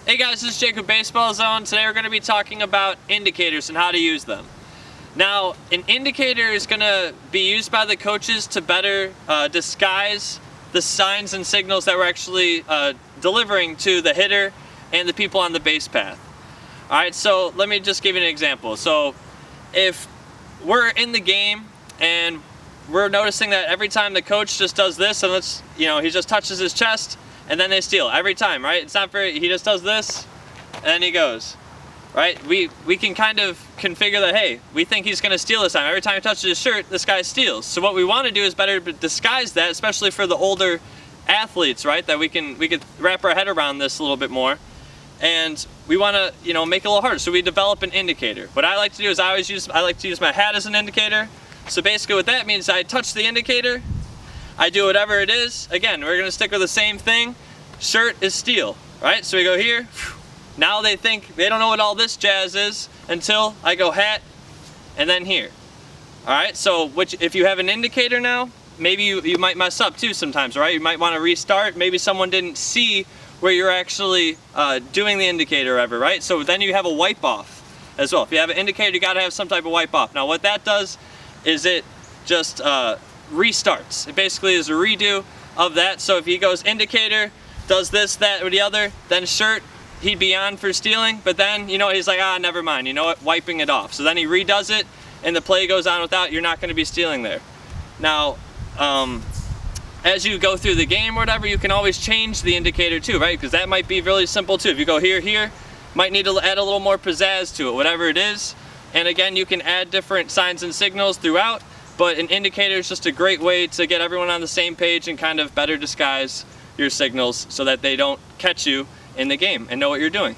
Hey guys, this is Jacob Baseball Zone. Today we're going to be talking about indicators and how to use them. Now, an indicator is going to be used by the coaches to better disguise the signs and signals that we're actually delivering to the hitter and the people on the base path. Alright, so let me just give you an example. So if we're in the game and we're noticing that every time the coach just does this and he just touches his chest and then they steal every time, right? It's not very, he just does this and then he goes, right? We can kind of configure that, hey, we think he's going to steal this time. Every time he touches his shirt, this guy steals. So what we want to do is better disguise that, especially for the older athletes, right? That we could wrap our head around this a little bit more. And we want to, make it a little harder. So we develop an indicator. What I like to do is I like to use my hat as an indicator. So basically what that means is I touch the indicator, I do whatever it is. Again, we're going to stick with the same thing. Shirt is steal, right? So we go here. Now they don't know what all this jazz is until I go hat and then here. All right, so if you have an indicator now, maybe you might mess up too sometimes, right? You might want to restart. Maybe someone didn't see where you're actually doing the indicator ever, right? So then you have a wipe off as well. If you have an indicator, you got to have some type of wipe off. Now what that does is it just restarts. It basically is a redo of that. So if he goes indicator, does this, that, or the other, then shirt, he'd be on for stealing, but then, he's like, never mind, you know what, wiping it off. So then he redoes it, and the play goes on without, you're not going to be stealing there. Now, as you go through the game or whatever, you can always change the indicator too, right? Because that might be really simple too. If you go here, might need to add a little more pizzazz to it, whatever it is. And again, you can add different signs and signals throughout, but an indicator is just a great way to get everyone on the same page and kind of better disguise your signals so that they don't catch you in the game and know what you're doing.